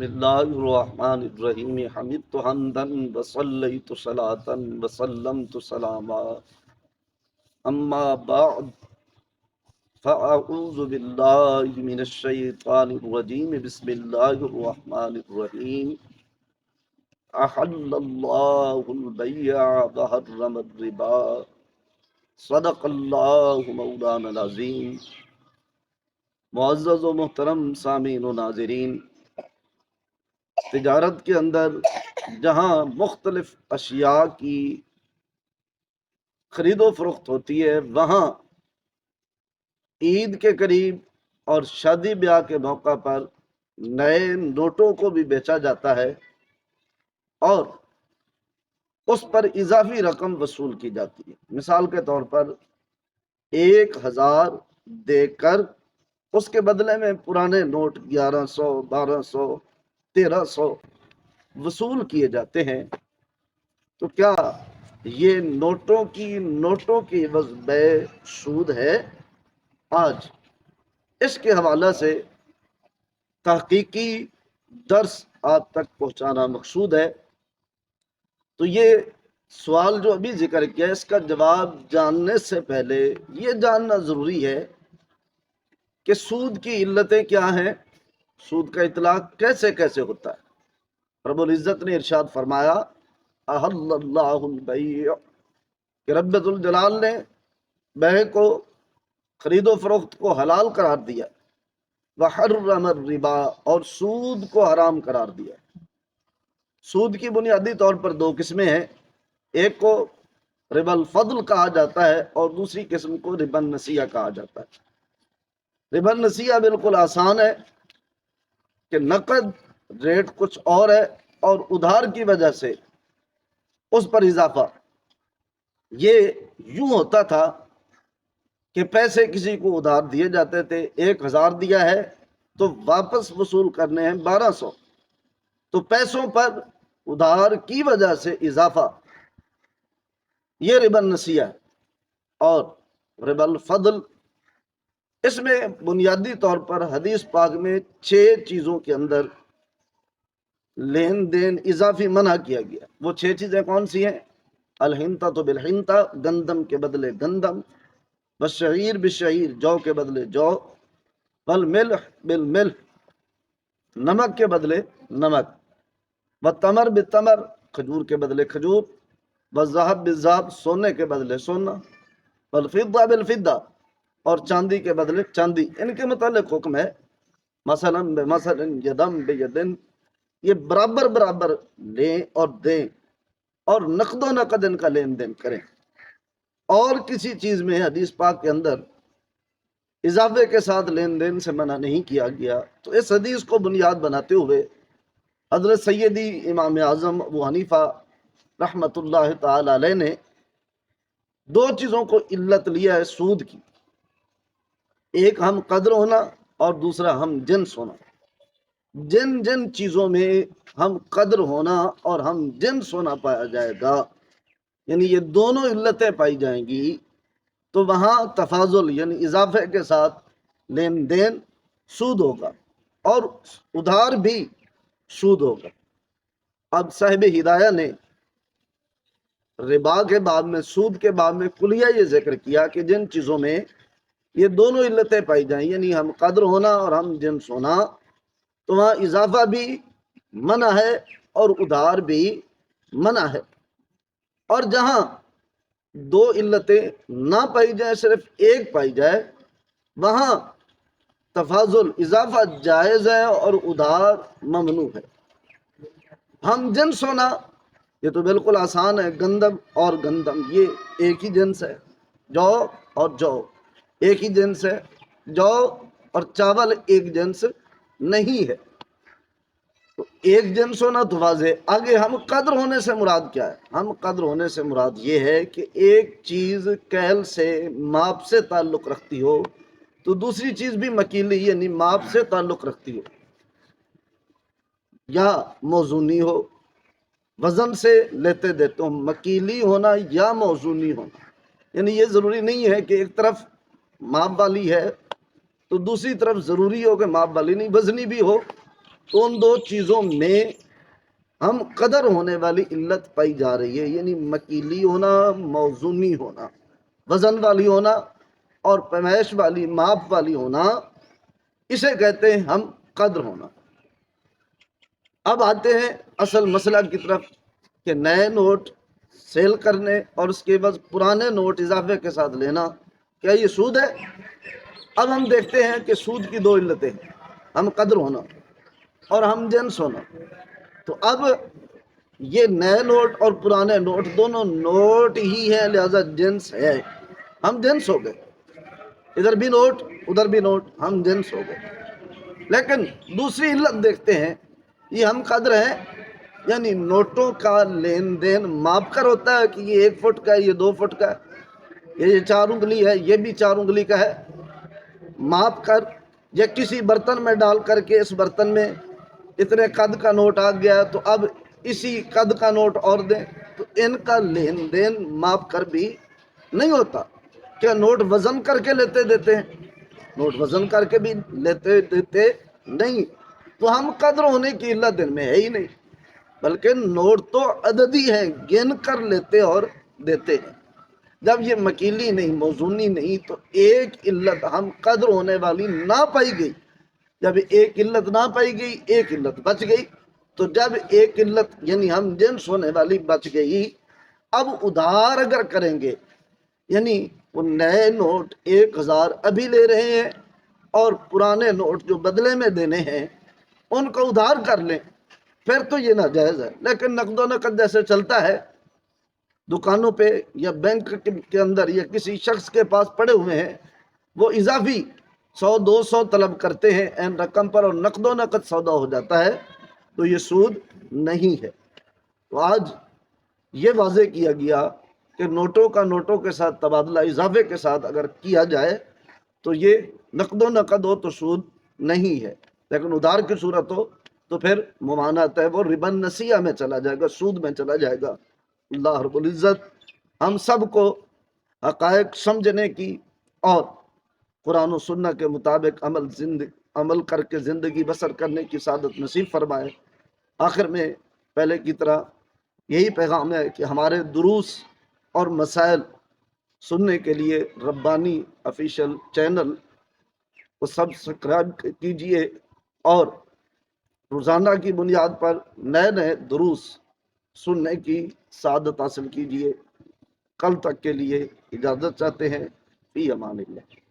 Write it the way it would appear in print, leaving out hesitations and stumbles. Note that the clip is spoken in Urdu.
الله الرحمن الرحيم حمدت حمدا وصليت صلاة وسلمت سلاما أما بعد فأعوذ بالله من الشيطان الرجيم بسم الله الرحمن الرحيم أحل الله البيع وحرم الربا صدق الله مولانا العظيم۔ معزز و محترم سامعین و ناظرین، تجارت کے اندر جہاں مختلف اشیاء کی خرید و فروخت ہوتی ہے، وہاں عید کے قریب اور شادی بیاہ کے موقع پر نئے نوٹوں کو بھی بیچا جاتا ہے اور اس پر اضافی رقم وصول کی جاتی ہے۔ مثال کے طور پر 1000 دے کر اس کے بدلے میں پرانے نوٹ 1100، 1200، 1300 وصول کیے جاتے ہیں۔ تو کیا یہ نوٹوں کی عوض بیع سود ہے؟ آج اس کے حوالے سے تحقیقی درس آپ تک پہنچانا مقصود ہے۔ تو یہ سوال جو ابھی ذکر کیا، اس کا جواب جاننے سے پہلے یہ جاننا ضروری ہے کہ سود کی علتیں کیا ہیں، سود کا اطلاق کیسے کیسے ہوتا ہے۔ رب العزت نے ارشاد فرمایا احل اللہ البیع، کہ رب ذوالجلال نے بیع کو، خرید و فروخت کو حلال قرار دیا، وحرم الربا، اور سود کو حرام قرار دیا۔ سود کی بنیادی طور پر 2 قسمیں ہیں، ایک کو ربا الفضل کہا جاتا ہے اور دوسری قسم کو ربا النسیہ کہا جاتا ہے۔ ربا النسیہ بالکل آسان ہے کہ نقد ریٹ کچھ اور ہے اور ادھار کی وجہ سے اس پر اضافہ۔ یہ یوں ہوتا تھا کہ پیسے کسی کو ادھار دیے جاتے تھے، 1000 دیا ہے تو واپس وصول کرنے ہیں 1200، تو پیسوں پر ادھار کی وجہ سے اضافہ، یہ ربا النسیہ ہے۔ اور ربا الفضل، اس میں بنیادی طور پر حدیث پاک میں 6 چیزوں کے اندر لین دین اضافی منع کیا گیا۔ وہ 6 چیزیں کون سی ہیں؟ الحنطۃ بالحنطہ، گندم کے بدلے گندم، والشعیر بالشعیر، جو کے بدلے جو، والملح بالملح، نمک کے بدلے نمک، والتمر بالتمر، کھجور کے بدلے کھجور، والذہب بالذہب، سونے کے بدلے سونا، والفضہ بالفضہ، اور چاندی کے بدلے چاندی۔ ان کے متعلق حکم ہے مثلا بمثل یدم بیدن، یہ برابر برابر لیں اور دیں، اور نقد و نقد ان کا لین دین کریں۔ اور کسی چیز میں حدیث پاک کے اندر اضافے کے ساتھ لین دین سے منع نہیں کیا گیا۔ تو اس حدیث کو بنیاد بناتے ہوئے حضرت سیدی امام اعظم ابو حنیفہ رحمۃ اللہ تعالی علیہ نے 2 چیزوں کو علت لیا ہے سود کی، ایک ہم قدر ہونا اور دوسرا ہم جنس ہونا۔ جن چیزوں میں ہم قدر ہونا اور ہم جنس ہونا پایا جائے گا، یعنی یہ دونوں علتیں پائی جائیں گی، تو وہاں تفاضل یعنی اضافے کے ساتھ لین دین سود ہوگا اور ادھار بھی سود ہوگا۔ اب صاحب ہدایہ نے ربا کے باب میں، سود کے باب میں کلیہ یہ ذکر کیا کہ جن چیزوں میں یہ دونوں علتیں پائی جائیں، یعنی ہم قدر ہونا اور ہم جنس ہونا، تو وہاں اضافہ بھی منع ہے اور ادھار بھی منع ہے۔ اور جہاں 2 علتیں نہ پائی جائیں، صرف ایک پائی جائے، وہاں تفاضل اضافہ جائز ہے اور ادھار ممنوع ہے۔ ہم جنس ہونا، یہ تو بالکل آسان ہے، گندم اور گندم یہ ایک ہی جنس ہے، جو اور جو ایک ہی جنس ہے، جو اور چاول ایک جنس نہیں ہے۔ تو ایک جنس ہونا تو واضح۔ آگے ہم قدر ہونے سے مراد کیا ہے؟ ہم قدر ہونے سے مراد یہ ہے کہ ایک چیز کیل سے، ماپ سے تعلق رکھتی ہو تو دوسری چیز بھی مکیلی یعنی ماپ سے تعلق رکھتی ہو، یا موزونی ہو، وزن سے لیتے دیتے ہو، مکیلی ہونا یا موزونی ہونا۔ یعنی یہ ضروری نہیں ہے کہ ایک طرف ماپ والی ہے تو دوسری طرف ضروری ہو کہ ماپ والی نہیں، وزنی بھی ہو تو ان دو چیزوں میں ہم قدر ہونے والی علت پائی جا رہی ہے، یعنی مکیلی ہونا، موزونی ہونا، وزن والی ہونا اور پیمائش والی، ماپ والی ہونا، اسے کہتے ہیں ہم قدر ہونا۔ اب آتے ہیں اصل مسئلہ کی طرف کہ نئے نوٹ سیل کرنے اور اس کے بعد پرانے نوٹ اضافے کے ساتھ لینا، کیا یہ سود ہے؟ اب ہم دیکھتے ہیں کہ سود کی دو علتیں ہیں، ہم قدر ہونا اور ہم جنس ہونا۔ تو اب یہ نئے نوٹ اور پرانے نوٹ دونوں نوٹ ہی ہیں، لہذا جنس ہے، ہم جنس ہو گئے، ادھر بھی نوٹ ادھر بھی نوٹ، ہم جنس ہو گئے۔ لیکن دوسری علت دیکھتے ہیں، یہ ہم قدر ہیں، یعنی نوٹوں کا لین دین ماپ کر ہوتا ہے کہ یہ 1 فٹ کا ہے، یہ 2 فٹ کا ہے، یہ 4 انگلی ہے، یہ بھی 4 انگلی کا ہے، ماپ کر یا کسی برتن میں ڈال کر کے اس برتن میں اتنے قد کا نوٹ آ گیا تو اب اسی قد کا نوٹ اور دیں، تو ان کا لین دین ماپ کر بھی نہیں ہوتا۔ کیا نوٹ وزن کر کے لیتے دیتے ہیں؟ نوٹ وزن کر کے بھی لیتے دیتے نہیں، تو ہم قدر ہونے کی علت ان میں ہے ہی نہیں، بلکہ نوٹ تو عددی ہیں، گن کر لیتے اور دیتے ہیں۔ جب یہ مکیلی نہیں، موزونی نہیں، تو ایک علت ہم قدر ہونے والی نہ پائی گئی۔ جب ایک علت نہ پائی گئی، ایک علت بچ گئی، تو جب ایک علت یعنی ہم جنس ہونے والی بچ گئی، اب ادھار اگر کریں گے، یعنی وہ نئے نوٹ 1000 ابھی لے رہے ہیں اور پرانے نوٹ جو بدلے میں دینے ہیں ان کو ادھار کر لیں، پھر تو یہ ناجائز ہے۔ لیکن نقد و نقد جیسے چلتا ہے دکانوں پہ یا بینک کے اندر یا کسی شخص کے پاس پڑے ہوئے ہیں، وہ اضافی 100-200 طلب کرتے ہیں این رقم پر اور نقد و نقد سودا ہو جاتا ہے، تو یہ سود نہیں ہے۔ تو آج یہ واضح کیا گیا کہ نوٹوں کا نوٹوں کے ساتھ تبادلہ اضافے کے ساتھ اگر کیا جائے تو یہ نقد و نقد ہو تو سود نہیں ہے، لیکن ادھار کی صورت ہو تو پھر ممانعت ہے، وہ ربا نسیہ میں چلا جائے گا، سود میں چلا جائے گا۔ اللہ رب العزت ہم سب کو حقائق سمجھنے کی اور قرآن و سنت کے مطابق عمل کر کے زندگی بسر کرنے کی سعادت نصیب فرمائے۔ آخر میں پہلے کی طرح یہی پیغام ہے کہ ہمارے دروس اور مسائل سننے کے لیے ربانی آفیشیل چینل کو سبسکرائب کیجئے اور روزانہ کی بنیاد پر نئے نئے دروس سننے کی سعادت حاصل کیجئے۔ کل تک کے لیے اجازت چاہتے ہیں، فی امان اللہ۔